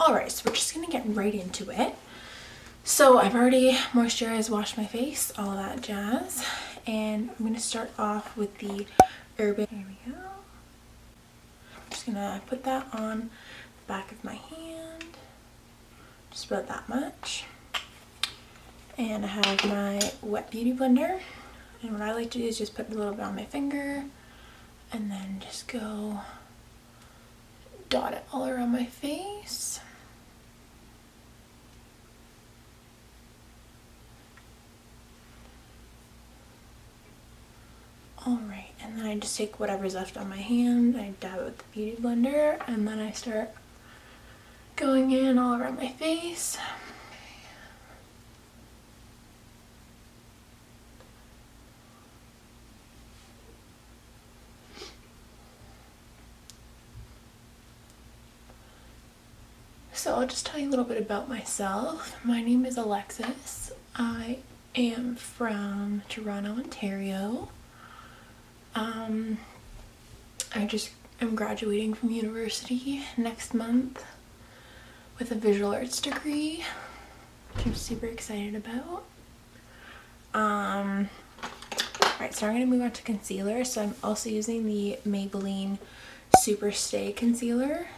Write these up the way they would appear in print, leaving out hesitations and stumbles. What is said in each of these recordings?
Alright, so we're just gonna get right into it. So I've already moisturized, washed my face, all of that jazz. And I'm gonna start off with the Urban. Here we go. I'm just gonna put that on the back of my hand. Just about that much. And I have my wet beauty blender. And what I like to do is just put a little bit on my finger and then just go dot it all around my face. Alright, and then I just take whatever's left on my hand, I dab it with the beauty blender, and then I start going in all around my face. So I'll just tell you a little bit about myself. My name is Alexis. I am from Toronto, Ontario. I'm graduating from university next month with a visual arts degree, which I'm super excited about. Alright, so I'm going to move on to concealer. So I'm also using the Maybelline Super Stay Concealer.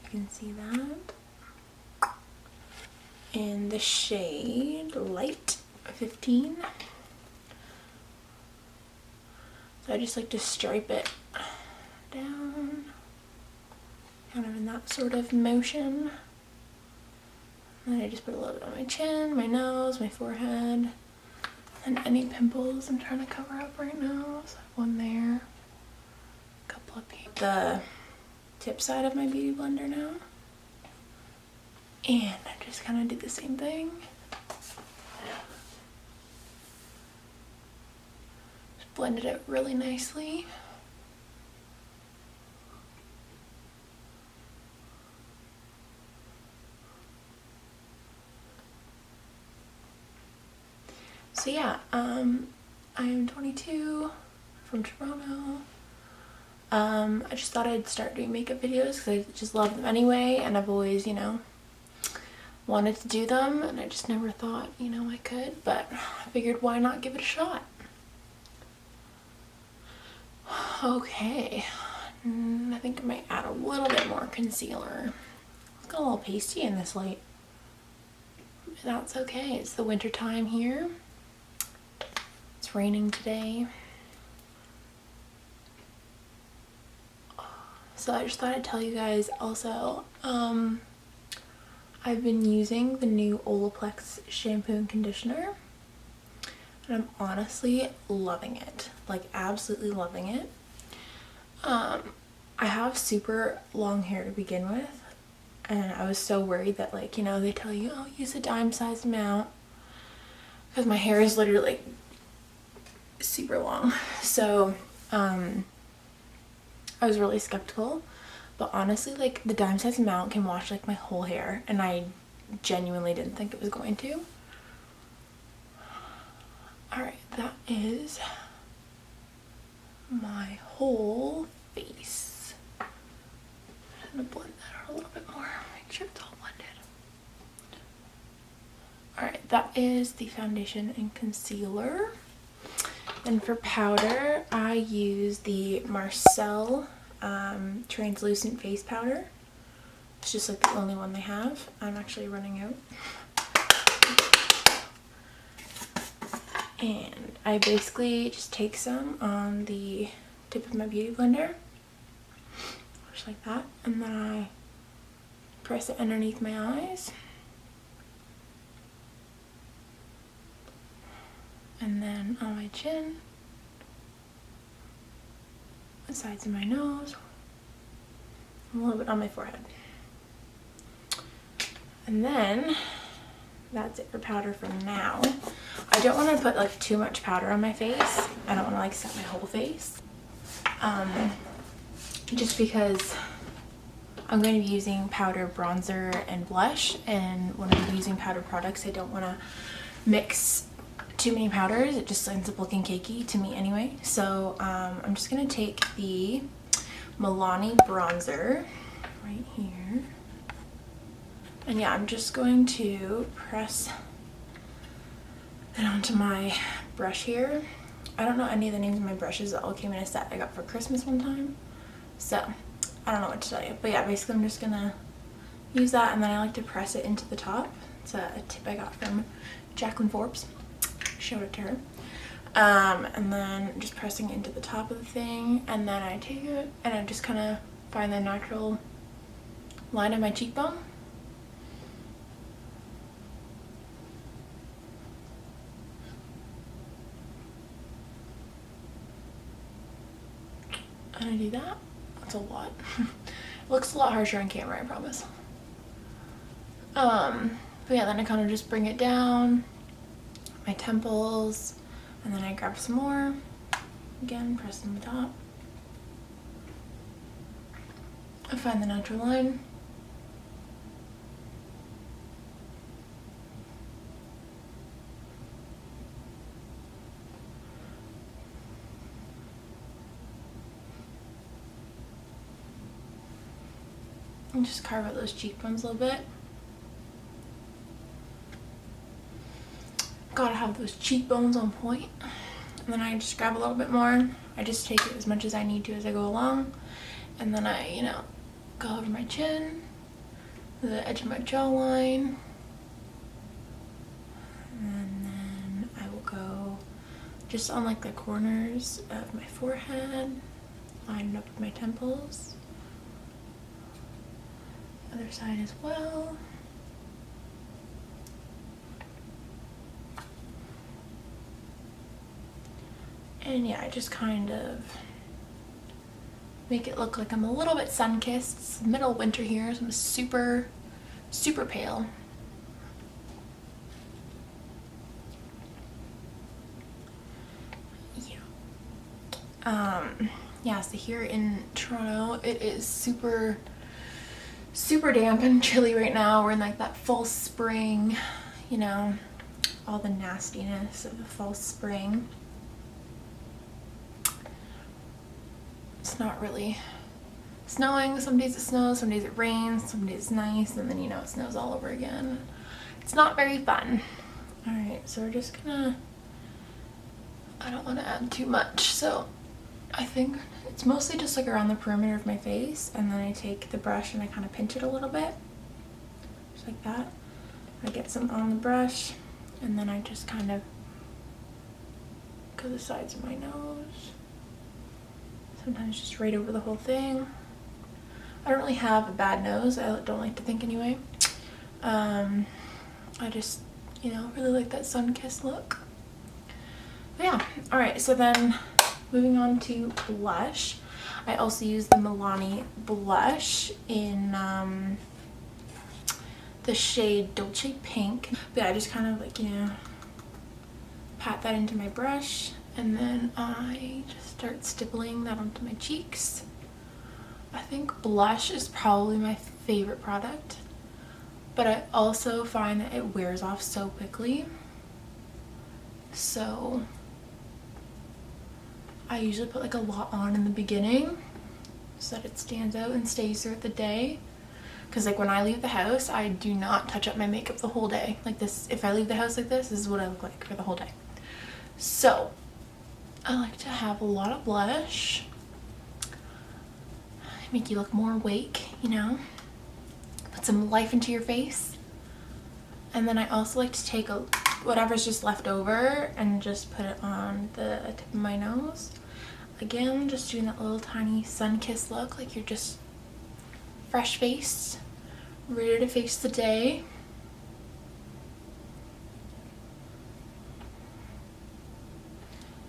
You can see that. In the shade Light 15. So I just like to stripe it down, kind of in that sort of motion. And then I just put a little bit on my chin, my nose, my forehead, and any pimples I'm trying to cover up right now. So I have one there, a couple up here. The tip side of my beauty blender now. And I just kind of do the same thing. Blended it really nicely. So yeah, I am 22, from Toronto. I just thought I'd start doing makeup videos because I just love them anyway, and I've always, you know, wanted to do them, and I just never thought, you know, I could, but I figured why not give it a shot. Okay, I think I might add a little bit more concealer. It's got a little pasty in this light. That's okay, it's the winter time here. It's raining today. So I just thought I'd tell you guys also, I've been using the new Olaplex shampoo and conditioner. And I'm honestly loving it. Like, absolutely loving it. I have super long hair to begin with, and I was so worried that, like, you know, they tell you, oh, use a dime-sized amount, because my hair is literally super long. So I was really skeptical, but honestly, like, the dime-sized amount can wash like my whole hair, and I genuinely didn't think it was going to. Alright, that is my whole face. I'm gonna blend that out a little bit more, make sure it's all blended. Alright, that is the foundation and concealer. Then for powder, I use the Marcel translucent face powder. It's just like the only one they have. I'm actually running out. And I basically just take some on the tip of my beauty blender, just like that, and then I press it underneath my eyes, and then on my chin, the sides of my nose, and a little bit on my forehead. And then that's it for powder for now. I don't want to put like too much powder on my face. I don't want to like set my whole face. Just because I'm going to be using powder, bronzer, and blush, and when I'm using powder products, I don't want to mix too many powders. It just ends up looking cakey to me anyway. So I'm just going to take the Milani bronzer right here. And yeah, I'm just going to press it onto my brush here. I don't know any of the names of my brushes. That all came in a set I got for Christmas one time. So I don't know what to tell you. But yeah, basically I'm just gonna use that, and then I like to press it into the top. It's a tip I got from Jacqueline Forbes. Showed it to her. And then just pressing it into the top of the thing, and then I take it and I just kind of find the natural line of my cheekbone. And I do that. That's a lot. It looks a lot harsher on camera, I promise. But yeah, then I kind of just bring it down my temples, and then I grab some more. Again, press on the top. I find the natural line. And just carve out those cheekbones a little bit. Gotta have those cheekbones on point. And then I just grab a little bit more. I just take it as much as I need to as I go along. And then I, you know, go over my chin, the edge of my jawline. And then I will go just on like the corners of my forehead, line it up with my temples. Other side as well. And yeah, I just kind of make it look like I'm a little bit sun-kissed. It's the middle of winter here, so I'm super, super pale. Yeah, so here in Toronto, it is super damp and chilly right now. We're in like that fall spring, you know, all the nastiness of the fall spring. It's not really snowing. Some days it snows, some days it rains, some days it's nice, and then, you know, it snows all over again. It's not very fun. All right, so we're just gonna, I don't want to add too much, so I think it's mostly just like around the perimeter of my face, and then I take the brush and I kind of pinch it a little bit, just like that. I get some on the brush, and then I just kind of go the sides of my nose. Sometimes just right over the whole thing. I don't really have a bad nose. I don't like to think anyway. I just, you know, really like that sun-kissed look. But yeah, all right, so then moving on to blush. I also use the Milani blush in the shade Dolce Pink. But yeah, I just kind of like, you know, pat that into my brush, and then I just start stippling that onto my cheeks. I think blush is probably my favorite product, but I also find that it wears off so quickly. So I usually put like a lot on in the beginning so that it stands out and stays throughout the day. Because like when I leave the house, I do not touch up my makeup the whole day. Like this, if I leave the house like this is what I look like for the whole day. So I like to have a lot of blush. Make you look more awake, you know? Put some life into your face. And then I also like to take whatever's just left over and just put it on the tip of my nose. Again, just doing that little tiny sun-kissed look, like you're just fresh-faced, ready to face the day.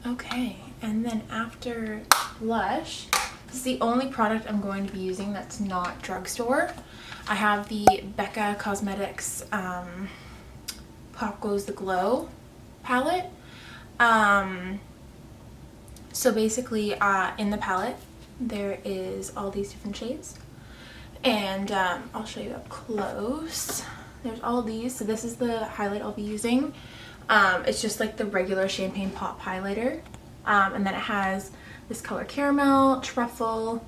Okay, and then after blush, this is the only product I'm going to be using that's not drugstore. I have the Becca Cosmetics Pop Goes the Glow palette. So basically in the palette there is all these different shades, and I'll show you up close. There's all these. So this is the highlight I'll be using. It's just like the regular champagne pop highlighter, and then it has this color caramel, truffle,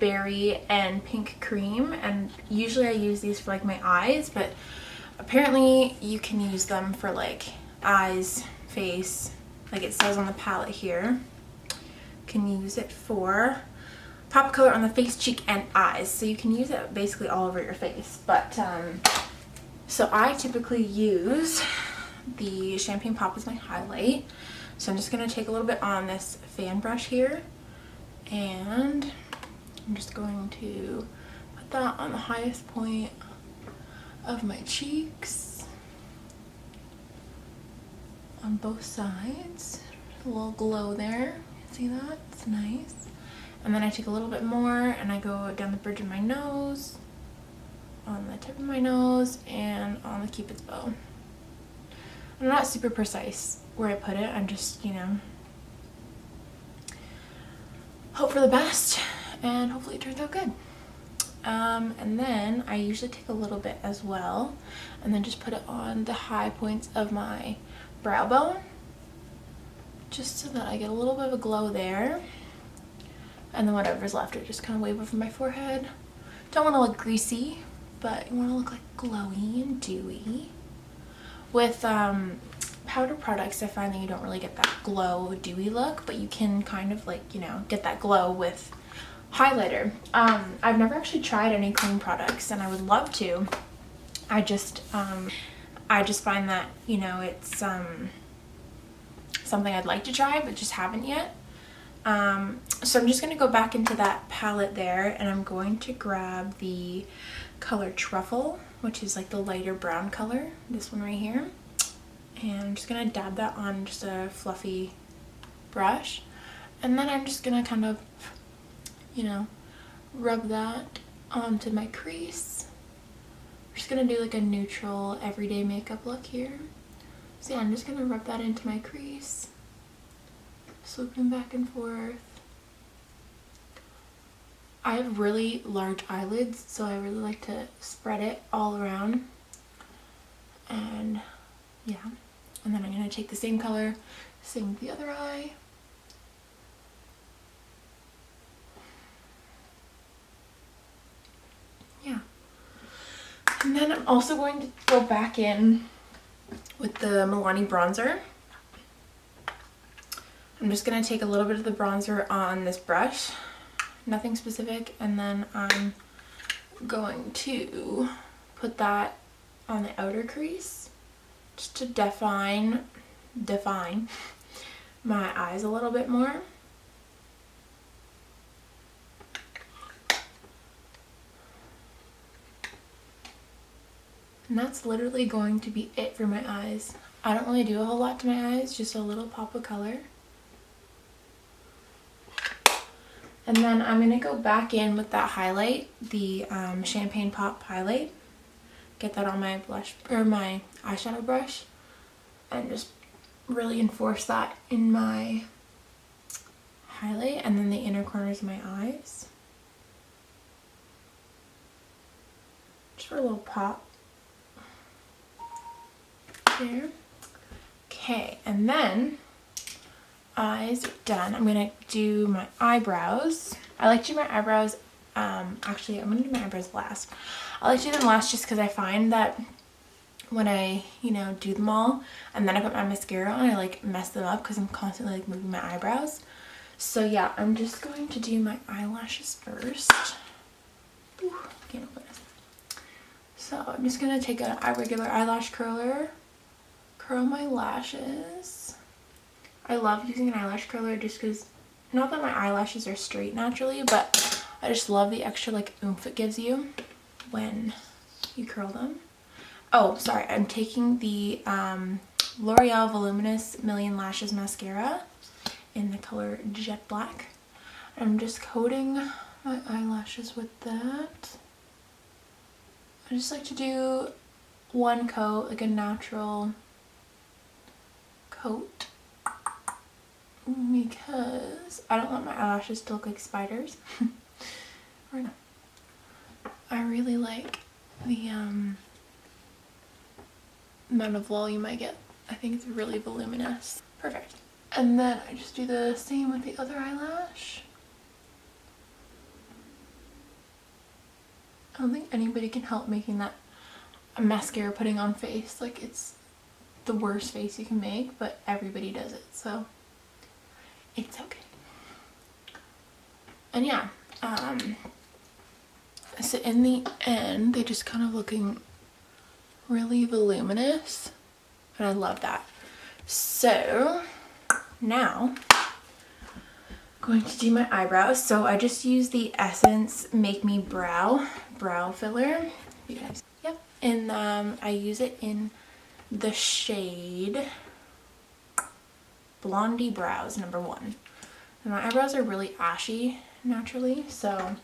berry and pink cream, and usually I use these for like my eyes, but apparently you can use them for like eyes, face, like it says on the palette here. Can use it for pop color on the face, cheek, and eyes, so you can use it basically all over your face. But so I typically use the Champagne Pop as my highlight, so I'm just going to take a little bit on this fan brush here, and I'm just going to put that on the highest point of my cheeks on both sides. A little glow there, see that? It's nice. And then I take a little bit more and I go down the bridge of my nose, on the tip of my nose, and on the Cupid's bow. I'm not super precise where I put it. I'm just, you know, hope for the best and hopefully it turns out good. And then I usually take a little bit as well and then just put it on the high points of my brow bone, just so that I get a little bit of a glow there. And then whatever's left, I just kind of wave over my forehead. Don't want to look greasy, but you want to look like glowy and dewy. With powder products, I find that you don't really get that glow, dewy look, but you can kind of like, you know, get that glow with highlighter. I've never actually tried any cream products, and I would love to. I just find that, you know, it's something I'd like to try, but just haven't yet. So I'm just going to go back into that palette there, and I'm going to grab the color Truffle, which is like the lighter brown color, this one right here, and I'm just going to dab that on just a fluffy brush, and then I'm just going to kind of, you know, rub that onto my crease. I'm just going to do like a neutral everyday makeup look here. So yeah, I'm just going to rub that into my crease, swooping back and forth. I have really large eyelids, so I really like to spread it all around. And yeah, and then I'm going to take the same color, same with the other eye. Yeah. And then I'm also going to go back in with the Milani bronzer. I'm just going to take a little bit of the bronzer on this brush, nothing specific, and then I'm going to put that on the outer crease just to define my eyes a little bit more. And that's literally going to be it for my eyes. I don't really do a whole lot to my eyes, just a little pop of color. And then I'm going to go back in with that highlight, the Champagne Pop highlight. Get that on my blush, or my eyeshadow brush, and just really enforce that in my highlight and then the inner corners of my eyes. Just for a little pop. There. Okay, and then eyes are done. I'm gonna do my eyebrows. I like to do my eyebrows, actually I'm gonna do my eyebrows last. I like to do them last just because I find that when I, you know, do them all and then I put my mascara on, I like mess them up because I'm constantly like moving my eyebrows. So yeah, I'm just going to do my eyelashes first. Ooh, can't open this. So I'm just gonna take a regular eyelash curler, curl my lashes. I love using an eyelash curler just because, not that my eyelashes are straight naturally, but I just love the extra like oomph it gives you when you curl them. Oh, sorry, I'm taking the L'Oreal Voluminous Million Lashes Mascara in the color Jet Black. I'm just coating my eyelashes with that. I just like to do one coat, like a natural coat, because I don't want my eyelashes to look like spiders. Or no. I really like the amount of volume I get. I think it's really voluminous. Perfect. And then I just do the same with the other eyelash. don't think anybody can help making that mascara putting on face. Like, it's the worst face you can make, but everybody does it, so it's okay. And yeah, so in the end, they just kind of looking really voluminous, and I love that. So now I'm going to do my eyebrows. So I just use the Essence Make Me brow filler. You guys, yep. And I use it in the shade Blondie Brows #1. And my eyebrows are really ashy naturally, so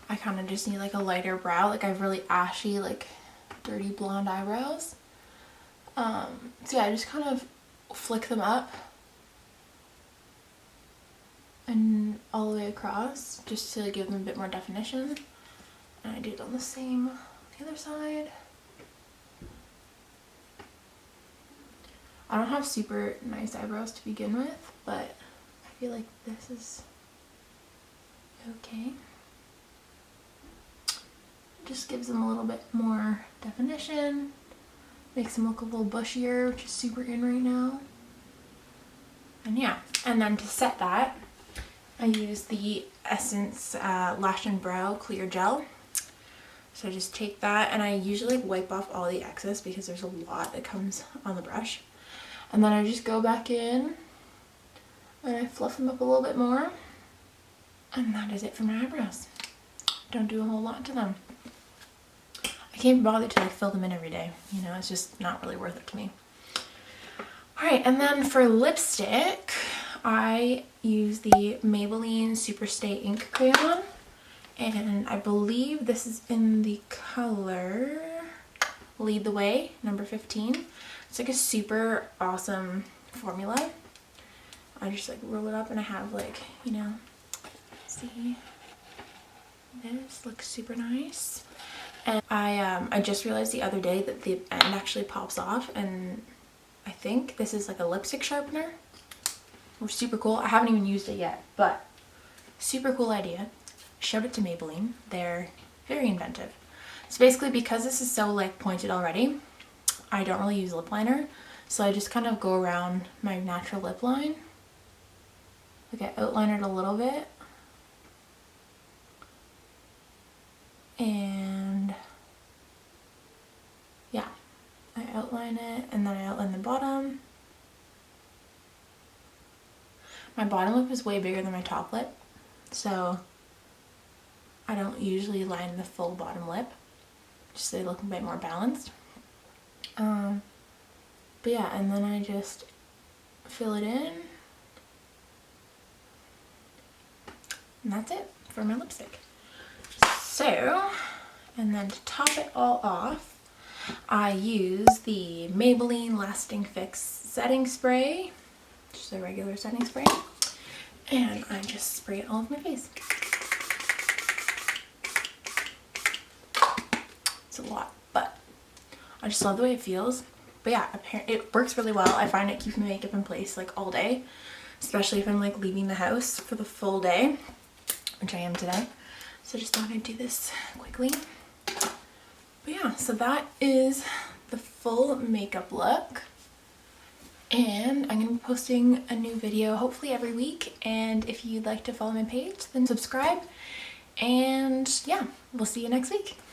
I kind of just need like a lighter brow. Like, I have really ashy, like dirty blonde eyebrows. So yeah, I just kind of flick them up and all the way across just to give them a bit more definition. And I do it on the other side. I don't have super nice eyebrows to begin with, but I feel like this is okay. Just gives them a little bit more definition, makes them look a little bushier, which is super in right now. And yeah, and then to set that, I use the Essence Lash and Brow Clear Gel. So I just take that, and I usually wipe off all the excess because there's a lot that comes on the brush. And then I just go back in and I fluff them up a little bit more. And that is it for my eyebrows. Don't do a whole lot to them. I can't be bothered to like fill them in every day. You know, it's just not really worth it to me. Alright, and then for lipstick, I use the Maybelline Superstay Ink Crayon. And I believe this is in the color Lead the Way, #15. It's like a super awesome formula. I just like roll it up and I have like, you know, see, this looks super nice. And I just realized the other day that the end actually pops off, and I think this is like a lipstick sharpener. Which is super cool. I haven't even used it yet, but super cool idea. Showed it to Maybelline. They're very inventive. So basically, because this is so like pointed already, I don't really use lip liner, so I just kind of go around my natural lip line. Like, I outline it a little bit, and yeah, I outline it, and then I outline the bottom. My bottom lip is way bigger than my top lip, so I don't usually line the full bottom lip, just so they look a bit more balanced. But yeah, and then I just fill it in, and that's it for my lipstick. So, and then to top it all off, I use the Maybelline Lasting Fix setting spray, just a regular setting spray, and I just spray it all over my face. It's a lot, but I just love the way it feels. But yeah, it works really well. I find it keeps my makeup in place like all day, especially if I'm like leaving the house for the full day, which I am today. So I just thought I'd do this quickly. But yeah, so that is the full makeup look. And I'm going to be posting a new video hopefully every week. And if you'd like to follow my page, then subscribe. And yeah, we'll see you next week.